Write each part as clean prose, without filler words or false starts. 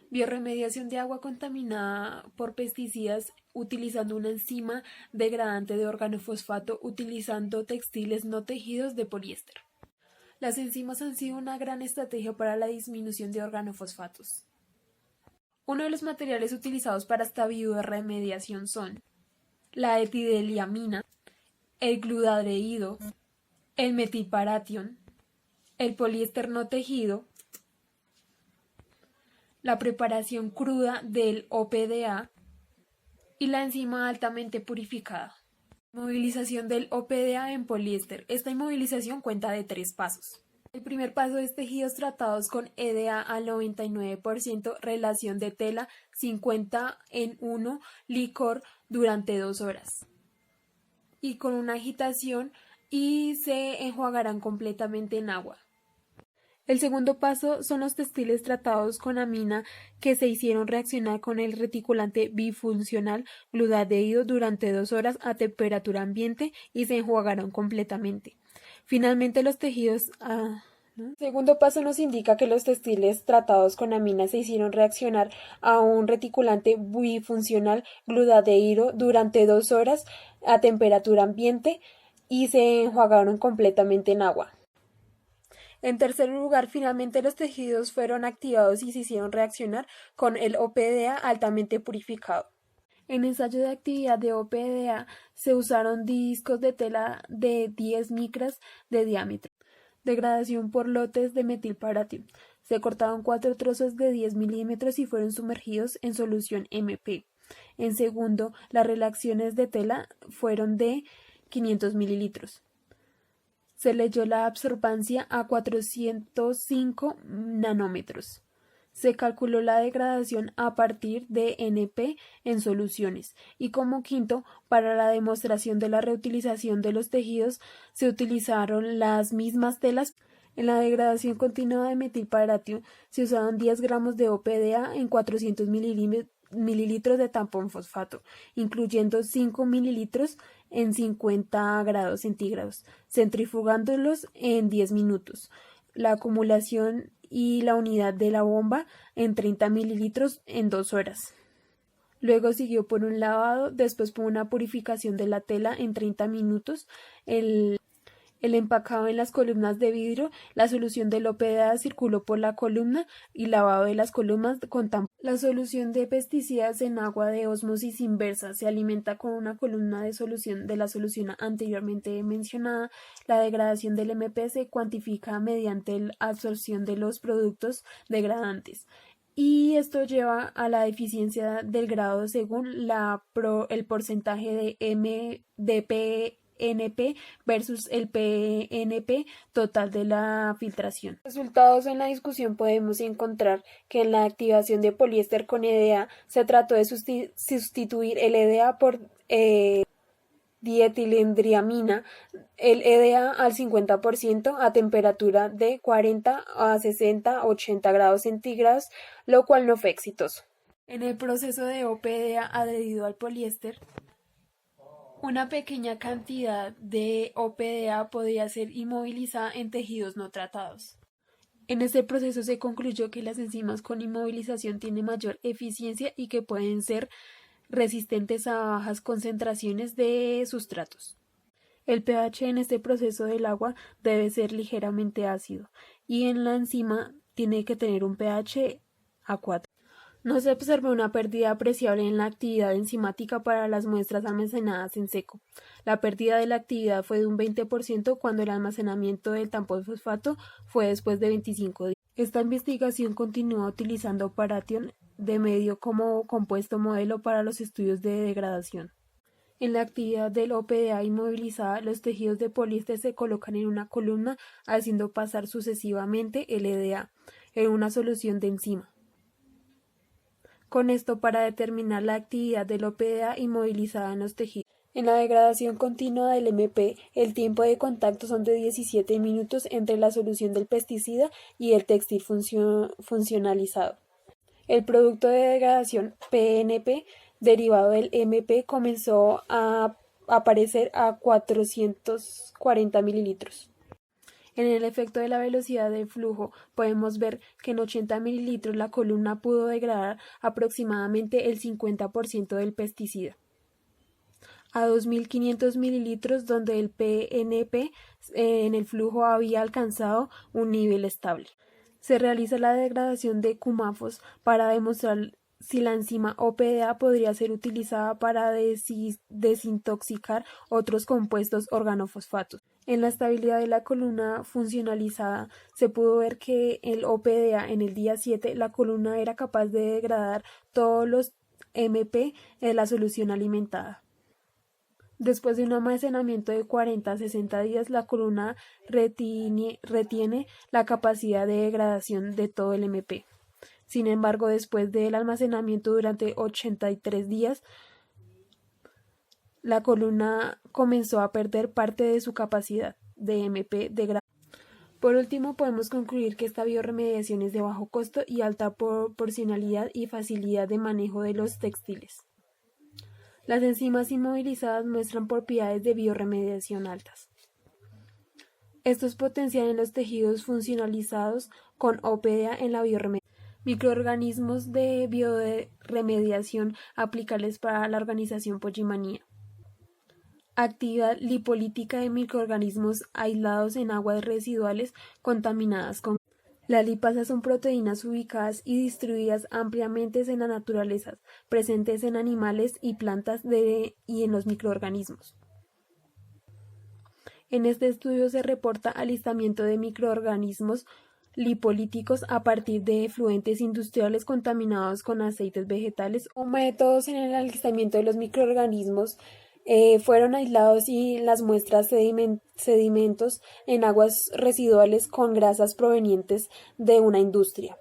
Biorremediación de agua contaminada por pesticidas utilizando una enzima degradante de organofosfato utilizando textiles no tejidos de poliéster. Las enzimas han sido una gran estrategia para la disminución de organofosfatos. Uno de los materiales utilizados para esta biorremediación son la etidiliamina, el glutadreído, el metilparatión, el poliéster no tejido, la preparación cruda del OPDA y la enzima altamente purificada. Inmovilización del OPDA en poliéster. Esta inmovilización cuenta de 3 pasos. El primer paso es tejidos tratados con EDA al 99%, relación de tela 50 en 1, licor durante 2 horas. Y con una agitación y se enjuagarán completamente en agua. El segundo paso son los textiles tratados con amina que se hicieron reaccionar con el reticulante bifuncional glutadreído durante 2 horas a temperatura ambiente y se enjuagaron completamente. Finalmente los tejidos... El segundo paso nos indica que los textiles tratados con amina se hicieron reaccionar a un reticulante bifuncional glutadreído durante 2 horas a temperatura ambiente y se enjuagaron completamente en agua. En tercer lugar, finalmente los tejidos fueron activados y se hicieron reaccionar con el OPDA altamente purificado. En ensayo de actividad de OPDA se usaron discos de tela de 10 micras de diámetro. Degradación por lotes de metilparatión. Se cortaron 4 trozos de 10 milímetros y fueron sumergidos en solución MP. En segundo, las relaciones de tela fueron de 500 mililitros. Se leyó la absorbancia a 405 nanómetros. Se calculó la degradación a partir de NP en soluciones. Y como quinto, para la demostración de la reutilización de los tejidos, se utilizaron las mismas telas. En la degradación continua de metilparatión se usaron 10 gramos de OPDA en 400 mililitros de tampón fosfato, incluyendo 5 mililitros en 50 grados centígrados, centrifugándolos en 10 minutos. La acumulación y la unidad de la bomba en 30 mililitros en 2 horas. Luego siguió por un lavado, después por una purificación de la tela en 30 minutos, el empacado en las columnas de vidrio, la solución del OPDA circuló por la columna y lavado de las columnas con tampón. La solución de pesticidas en agua de ósmosis inversa se alimenta con una columna de solución de la solución anteriormente mencionada. La degradación del MP se cuantifica mediante la absorción de los productos degradantes. Y esto lleva a la eficiencia del grado según el porcentaje de PNP versus el PNP total de la filtración. Resultados en la discusión podemos encontrar que en la activación de poliéster con EDA se trató de sustituir el EDA por dietilendriamina, el EDA al 50% a temperatura de 40 a 60 80 grados centígrados, lo cual no fue exitoso. En el proceso de OPDA adherido al poliéster, una pequeña cantidad de OPDA podría ser inmovilizada en tejidos no tratados. En este proceso se concluyó que las enzimas con inmovilización tienen mayor eficiencia y que pueden ser resistentes a bajas concentraciones de sustratos. El pH en este proceso del agua debe ser ligeramente ácido y en la enzima tiene que tener un pH a 4. No se observó una pérdida apreciable en la actividad enzimática para las muestras almacenadas en seco. La pérdida de la actividad fue de un 20% cuando el almacenamiento del tampón fosfato fue después de 25 días. Esta investigación continúa utilizando paratión de medio como compuesto modelo para los estudios de degradación. En la actividad del OPDA inmovilizada, los tejidos de poliéster se colocan en una columna haciendo pasar sucesivamente el EDA en una solución de enzima. Con esto para determinar la actividad del OPDA inmovilizada en los tejidos. En la degradación continua del MP, el tiempo de contacto son de 17 minutos entre la solución del pesticida y el textil funcionalizado. El producto de degradación PNP derivado del MP comenzó a aparecer a 440 mililitros. En el efecto de la velocidad de flujo podemos ver que en 80 mililitros la columna pudo degradar aproximadamente el 50% del pesticida. A 2.500 mililitros, donde el PNP en el flujo había alcanzado un nivel estable. Se realiza la degradación de cumafos para demostrar si la enzima OPDA podría ser utilizada para desintoxicar otros compuestos organofosfatos. En la estabilidad de la columna funcionalizada se pudo ver que el OPDA en el día 7 la columna era capaz de degradar todos los MP en la solución alimentada. Después de un almacenamiento de 40 a 60 días, la columna retiene la capacidad de degradación de todo el MP. Sin embargo, después del almacenamiento durante 83 días, la columna comenzó a perder parte de su capacidad de MP degradado. Por último, podemos concluir que esta bioremediación es de bajo costo y alta proporcionalidad y facilidad de manejo de los textiles. Las enzimas inmovilizadas muestran propiedades de bioremediación altas. Esto es potencial en los tejidos funcionalizados con OPDA en la bioremediación. Microorganismos de bioremediación aplicables para la organización Pollimanía. Actividad lipolítica de microorganismos aislados en aguas residuales contaminadas con. Las lipasas son proteínas ubicadas y distribuidas ampliamente en la naturaleza, presentes en animales y plantas y en los microorganismos. En este estudio se reporta alistamiento de microorganismos lipolíticos a partir de efluentes industriales contaminados con aceites vegetales o métodos en el alistamiento de los microorganismos. Fueron aislados y las muestras sedimentos en aguas residuales con grasas provenientes de una industria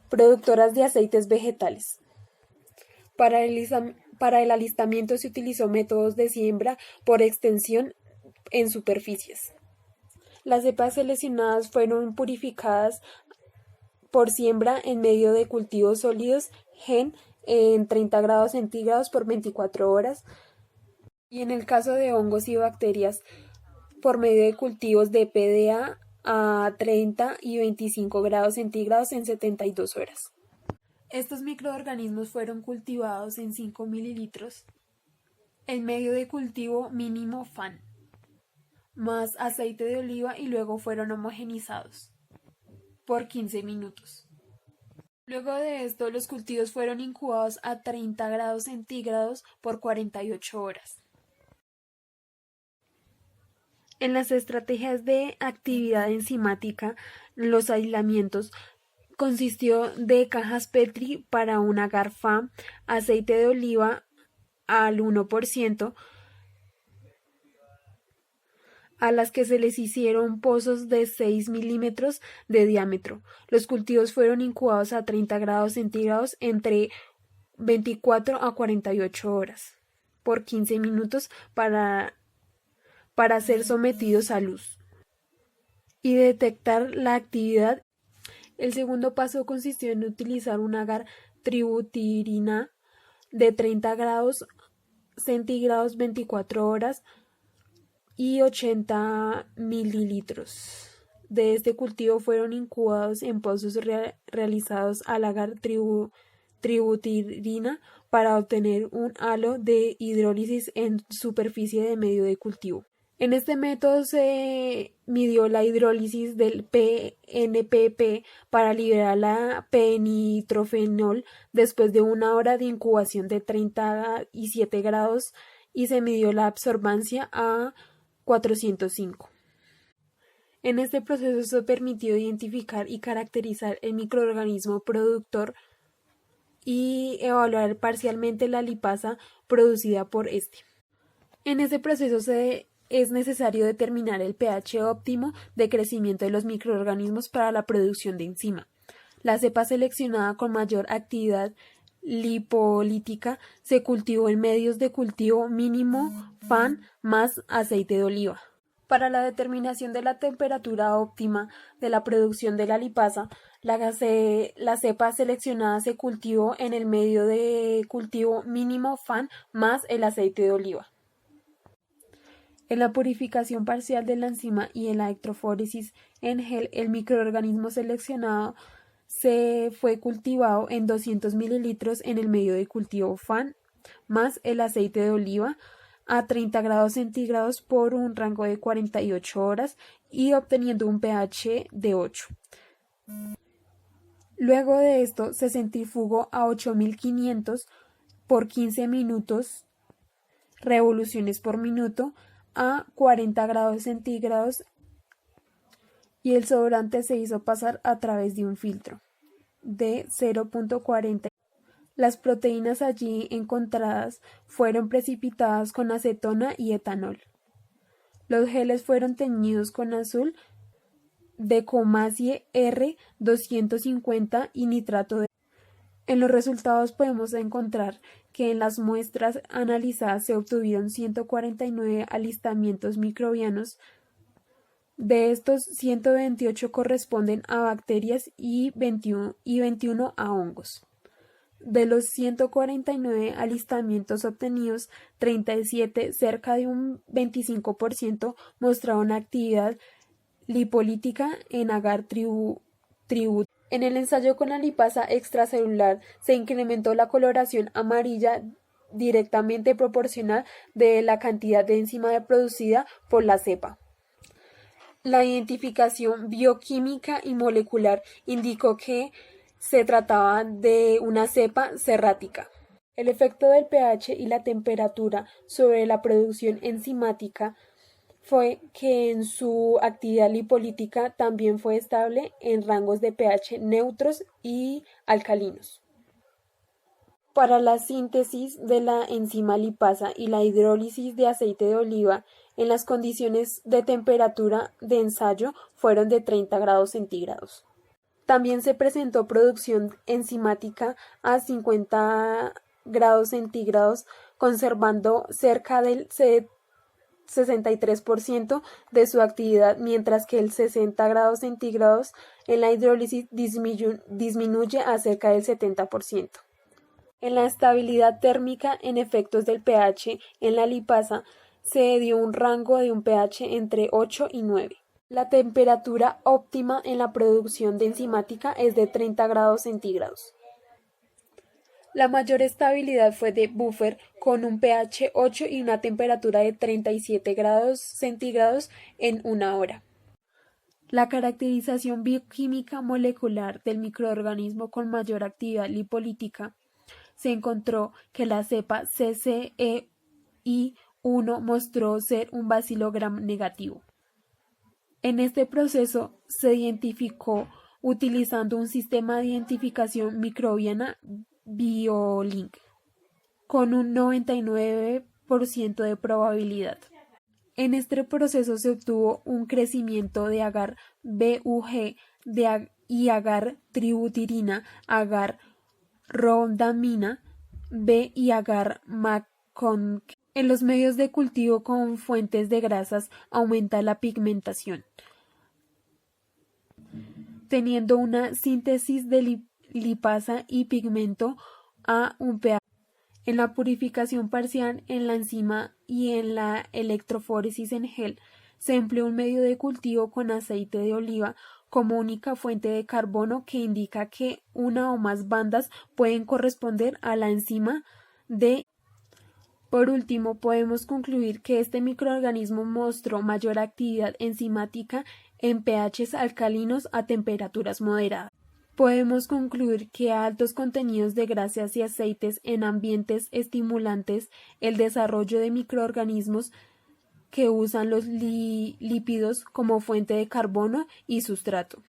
productoras de aceites vegetales. Para el alistamiento se utilizó métodos de siembra por extensión en superficies. Las cepas seleccionadas fueron purificadas por siembra en medio de cultivos sólidos en 30 grados centígrados por 24 horas. Y en el caso de hongos y bacterias, por medio de cultivos de PDA a 30 y 25 grados centígrados en 72 horas. Estos microorganismos fueron cultivados en 5 mililitros en medio de cultivo mínimo FAN, más aceite de oliva y luego fueron homogenizados por 15 minutos. Luego de esto, los cultivos fueron incubados a 30 grados centígrados por 48 horas. En las estrategias de actividad enzimática, los aislamientos consistió de cajas Petri para un agar FAM, aceite de oliva al 1%, a las que se les hicieron pozos de 6 milímetros de diámetro. Los cultivos fueron incubados a 30 grados centígrados entre 24 a 48 horas por 15 minutos para ser sometidos a luz y detectar la actividad. El segundo paso consistió en utilizar un agar tributirina de 30 grados centígrados 24 horas y 80 mililitros. De este cultivo fueron incubados en pozos realizados al agar tributirina para obtener un halo de hidrólisis en superficie de medio de cultivo. En este método se midió la hidrólisis del PNPP para liberar la P-nitrofenol después de una hora de incubación de 37 grados y se midió la absorbancia a 405. En este proceso se permitió identificar y caracterizar el microorganismo productor y evaluar parcialmente la lipasa producida por este. En este proceso es necesario determinar el pH óptimo de crecimiento de los microorganismos para la producción de enzima. La cepa seleccionada con mayor actividad lipolítica se cultivó en medios de cultivo mínimo FAN más aceite de oliva. Para la determinación de la temperatura óptima de la producción de la lipasa, la cepa seleccionada se cultivó en el medio de cultivo mínimo FAN más el aceite de oliva. En la purificación parcial de la enzima y en la electroforesis en gel, el microorganismo seleccionado se fue cultivado en 200 mililitros en el medio de cultivo FAN más el aceite de oliva a 30 grados centígrados por un rango de 48 horas y obteniendo un pH de 8. Luego de esto se centrifugó a 8500 por 15 minutos, revoluciones por minuto, a 40 grados centígrados y el sobrante se hizo pasar a través de un filtro de 0.40. Las proteínas allí encontradas fueron precipitadas con acetona y etanol. Los geles fueron teñidos con azul, decomacie R250 y nitrato de. En los resultados podemos encontrar que en las muestras analizadas se obtuvieron 149 alistamientos microbianos. De estos, 128 corresponden a bacterias y 21 a hongos. De los 149 alistamientos obtenidos, 37, cerca de un 25%, mostraron actividad lipolítica en agar tributo. En el ensayo con la lipasa extracelular se incrementó la coloración amarilla directamente proporcional de la cantidad de enzima producida por la cepa. La identificación bioquímica y molecular indicó que se trataba de una cepa serrática. El efecto del pH y la temperatura sobre la producción enzimática fue que en su actividad lipolítica también fue estable en rangos de pH neutros y alcalinos. Para la síntesis de la enzima lipasa y la hidrólisis de aceite de oliva, en las condiciones de temperatura de ensayo fueron de 30 grados centígrados. También se presentó producción enzimática a 50 grados centígrados, conservando cerca del 63% de su actividad, mientras que el 60 grados centígrados en la hidrólisis disminuye a cerca del 70%. En la estabilidad térmica en efectos del pH en la lipasa se dio un rango de un pH entre 8 y 9. La temperatura óptima en la producción de enzimática es de 30 grados centígrados. La mayor estabilidad fue de buffer con un pH 8 y una temperatura de 37 grados centígrados en una hora. La caracterización bioquímica molecular del microorganismo con mayor actividad lipolítica se encontró que la cepa CCEI1 mostró ser un bacilo gram negativo. En este proceso se identificó utilizando un sistema de identificación microbiana BioLink con un 99% de probabilidad. En este proceso se obtuvo un crecimiento de agar BUG y agar tributirina, agar rhodamina B y agar McConk. En los medios de cultivo con fuentes de grasas aumenta la pigmentación, teniendo una síntesis de lipasa y pigmento a un pH. En la purificación parcial en la enzima y en la electroforesis en gel se empleó un medio de cultivo con aceite de oliva como única fuente de carbono que indica que una o más bandas pueden corresponder a la enzima de. Por último, podemos concluir que este microorganismo mostró mayor actividad enzimática en pHs alcalinos a temperaturas moderadas. Podemos concluir que a altos contenidos de grasas y aceites en ambientes estimulantes el desarrollo de microorganismos que usan los lípidos como fuente de carbono y sustrato.